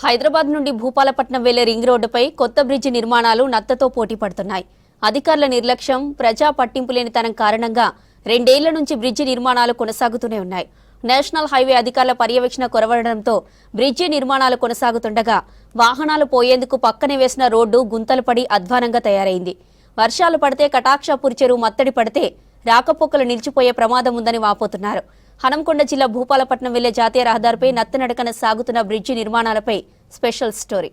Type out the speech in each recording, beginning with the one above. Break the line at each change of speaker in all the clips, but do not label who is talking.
హైదరాబాద్ నుండి భూపాలపట్నం వెళ్లే రింగ్ రోడ్డుపై కొత్త బ్రిడ్జి నిర్మాణాలు నత్తతో పోటీ పడుతున్నాయి. అధికారుల నిర్లక్ష్యం, ప్రజా పట్టింపు లేనితనం కారణంగా 2 ఏళ్ల నుంచి బ్రిడ్జి నిర్మాణాలు కొనసాగుతూనే ఉన్నాయి. నేషనల్ హైవే అధికారుల పర్యవేక్షణ కొరవడంతో బ్రిడ్జి నిర్మాణాలు కొనసాగుతుండగా వాహనాలు పోయేందుకు పక్కనే వేసిన రోడ్డు గుంతలు పడి అధ్వానంగా తయారైంది. వర్షాలు పడితే కటాక్షాపూర్ చెరువు మత్తడి పడితే రాకపోకలు నిలిచిపోయే ప్రమాదం ఉందని వాపోతున్నారు. హనంకొండ జిల్లా భూపాలపట్నం వెళ్లే జాతీయ రహదారిపై నత్తనడకన సాగుతున్న బ్రిడ్జి నిర్మాణాలపై స్పెషల్ స్టోరీ.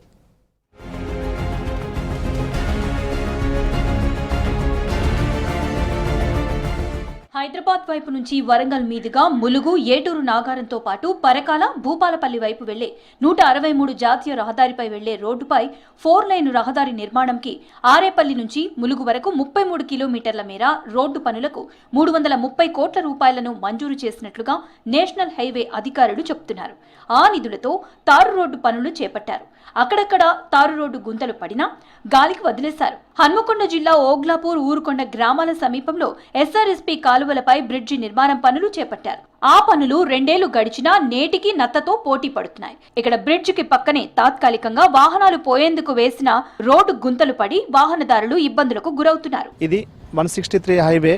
హైదరాబాద్ వైపు నుంచి వరంగల్ మీదుగా ములుగు, ఏటూరు నాగారంతో పాటు పరకాల, భూపాలపల్లి వైపు వెళ్లే 163 జాతీయ రహదారిపై వెళ్లే రోడ్డుపై 4 లైన్ రహదారి నిర్మాణంకి ఆరేపల్లి నుంచి ములుగు వరకు 33 కిలోమీటర్ల మేర రోడ్డు పనులకు 330 కోట్ల రూపాయలను మంజూరు చేసినట్లుగా నేషనల్ హైవే అధికారులు చెబుతున్నారు. ఆ నిధులతో తారు రోడ్డు పనులు చేపట్టారు. అక్కడక్కడ తారు రోడ్డు గుంతలు పడినా గాలికి వదిలేశారు. హన్మకొండ జిల్లా ఓగ్లాపూర్, ఊరుకొండ గ్రామాల సమీపంలో ఎస్ఆర్ఎస్పీ కాలువలపై బ్రిడ్జి నిర్మాణం పనులు చేపట్టారు. ఆ పనులు 2 ఏళ్లు గడిచినా నేటికి నత్తతో పోటీ పడుతున్నాయి. ఇక్కడ బ్రిడ్జికి పక్కనే తాత్కాలికంగా వాహనాలు పోయేందుకు వేసిన రోడ్డు గుంతలు పడి వాహనదారులు ఇబ్బందులకు గురవుతున్నారు.
ఇది 163 హైవే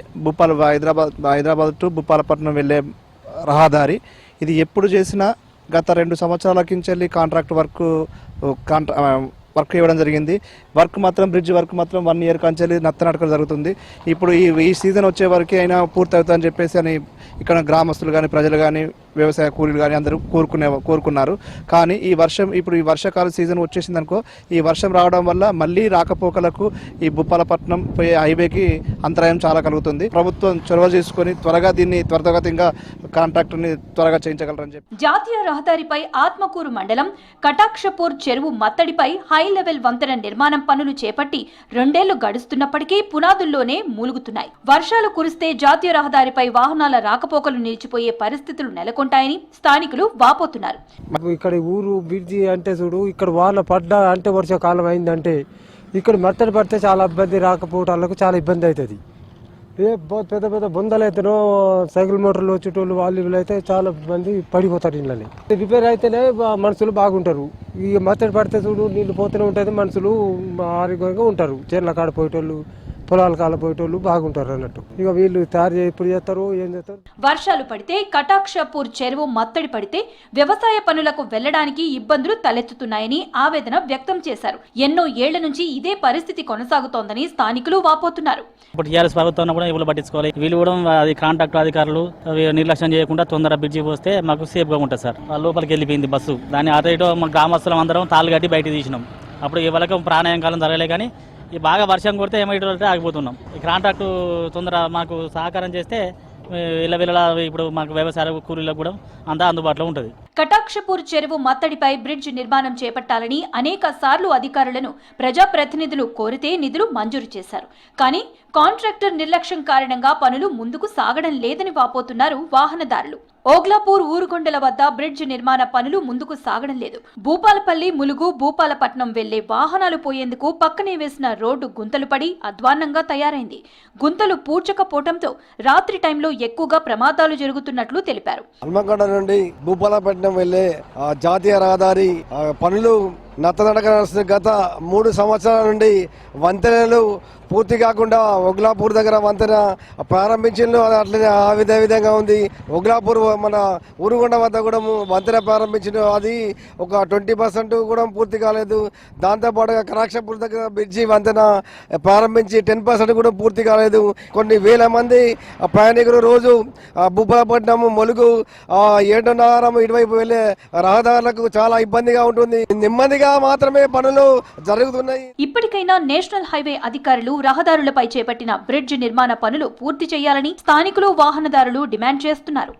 హైదరాబాద్ టు భూపాలపట్నం వెళ్లే రహదారి. ఇది ఎప్పుడు చేసినా గత 2 సంవత్సరాల కించెల్లి కాంట్రాక్ట్ వర్క్ ఇవ్వడం జరిగింది. బ్రిడ్జ్ వర్క్ మాత్రం 1 ఇయర్ కంచెల్లి నత్తనడకలు జరుగుతుంది. ఇప్పుడు ఈ సీజన్ వచ్చే వరకు అయినా పూర్తి అవుతుందని చెప్పేసి అని ఇక్కడ గ్రామస్తులు కానీ, ప్రజలు కానీ, వ్యవసాయ కూలీలు కానీ అందరూ కోరుకున్నారు. కానీ ఈ వర్షాకాల సీజన్ వచ్చేసింది అనుకో, ఈ వర్షం రావడం వల్ల మళ్ళీ రాకపోకలకు ఈ భూపాలపట్నం పోయే హైవేకి అంతరాయం చాలా కలుగుతుంది. ప్రభుత్వం చొరవ చేసుకుని త్వరితగతిగా కాంట్రాక్టర్ని త్వరగా చేయించగలరని చెప్పి
జాతీయ రహదారిపై ఆత్మకూరు మండలం కటాక్షపూర్ చెరువు మత్తడిపై హై లెవెల్ వంతెన నిర్మాణం పనులు చేపట్టి 2 ఏళ్లు గడుస్తున్నప్పటికీ పునాదుల్లోనే మూలుగుతున్నాయి. వర్షాలు కురిస్తే జాతీయ రహదారిపై వాహనాల రాకపోకలు నిలిచిపోయే పరిస్థితులు నెలకొంటాయని స్థానికులు వాపోతున్నారు.
ఇక్కడ ఊరు బ్రిడ్జి అంటే చూడు, ఇక్కడ వాన పడ్డా అంటే వర్షాకాలం అయిందంటే ఇక్కడ మత్తడి పడితే చాలా ఇబ్బంది, రాకపోవటాలకు చాలా ఇబ్బంది అవుతుంది. పెద్ద పెద్ద బొందలు అయితేనో సైకిల్ మోటార్లు వచ్చేటోళ్ళు వాళ్ళు అయితే చాలా మంది పడిపోతారు. ఇళ్ళని రిపేర్ అయితేనే మనుషులు బాగుంటారు. ఈ మత్తడి పడితే చూడు నీళ్ళు పోతూనే ఉంటుంది, మనుషులు ఆరోగ్యంగా ఉంటారు. చేర్ల కాడ పోయేటోళ్ళు, పొలాల కాల పోయేటోళ్ళు బాగుంటారు అన్నట్టు. ఇక వీళ్ళు ఎప్పుడు చేస్తారు, ఏం చేస్తారు.
వర్షాలు పడితే కటాక్షపూర్ చెరువు మత్తడి పడితే వ్యవసాయ పనులకు వెళ్లడానికి ఇబ్బందులు తలెత్తుతున్నాయని ఆవేదన వ్యక్తం చేశారు. ఎన్నో ఏళ్ల నుంచి ఇదే పరిస్థితి కొనసాగుతోందని స్థానికులు వాపోతున్నారు.
ఇప్పుడు టీఆర్ఎస్ ప్రభుత్వం కూడా ఇవ్వలు పట్టించుకోవాలి. వీళ్ళు కూడా అది కాంట్రాక్టర్ అధికారులు నిర్లక్ష్యం చేయకుండా తొందర బ్రిడ్జి పోస్తే మాకు సేఫ్గా ఉంటుంది సార్. లోపలికి వెళ్ళిపోయింది బస్సు. దాన్ని అటు మా గ్రామస్తులం అందరం తాళ్ళు కట్టి బయట తీసినాం. అప్పుడు ఇవాళకి ప్రాణాయంకాలం జరగలే. కానీ ఈ బాగా వర్షం కొడితే ఏమైతే ఆగిపోతున్నాం. ఈ కాంట్రాక్టు తొందర మాకు సహకారం చేస్తే ఇలా ఇప్పుడు మాకు వ్యవసాయ కూలీలకు కూడా అంతా అందుబాటులో ఉంటుంది.
కటాక్షపూర్ చెరువు మత్తడిపై బ్రిడ్జ్ నిర్మాణం చేపట్టాలని అనేక సార్లు అధికారులను ప్రజాప్రతినిధులు కోరితే నిధులు మంజూరు చేశారు. కానీ కాంట్రాక్టర్ నిర్లక్ష్యం కారణంగా పనులు ముందుకు సాగడం లేదని వాపోతున్నారు వాహనదారులు. ఓగ్లాపూర్, ఊరుకొండల వద్ద బ్రిడ్జ్ నిర్మాణ పనులు ముందుకు సాగడం లేదు. భూపాలపల్లి, ములుగు, భూపాలపట్నం వెళ్లే వాహనాలు పోయేందుకు పక్కనే వేసిన రోడ్డు గుంతలు పడి అధ్వాన్నంగా తయారైంది. గుంతలు పూడ్చకపోవడంతో రాత్రి టైంలో ఎక్కువగా ప్రమాదాలు జరుగుతున్నట్లు తెలిపారు.
హన్మకొండ నుండి భూపాలపట్నం వెళ్లే జాతీయ రహదారి పనులు నత్తనడక గత 3 సంవత్సరాల నుండి వంతెనలు పూర్తి కాకుండా ఓగ్లాపూర్ దగ్గర వంతెన ప్రారంభించింది, అట్లనే ఆ విధంగా ఉంది. ఓగ్లాపూర్ మన ఊరుగొండ వద్ద కూడా వంతెన ప్రారంభించింది, అది ఒక 20% కూడా పూర్తి కాలేదు. దాంతోపాటుగా కటాక్షపూర్ దగ్గర బ్రిడ్జి వంతెన ప్రారంభించి 10% కూడా పూర్తి కాలేదు. కొన్ని వేల మంది ప్రయాణికులు రోజు భూపాలపట్నం, ములుగు, ఏటనారం ఇటువైపు వెళ్లే రహదారులకు చాలా ఇబ్బందిగా ఉంటుంది. నెమ్మదిగా మాత్రమే పనులు జరుగుతున్నాయి.
ఇప్పటికైనా నేషనల్ హైవే అధికారులు రహదారులపై చేపట్టిన బ్రిడ్జ్ నిర్మాణ పనులు పూర్తి చేయాలని స్థానికులు, వాహనదారులు డిమాండ్ చేస్తున్నారు.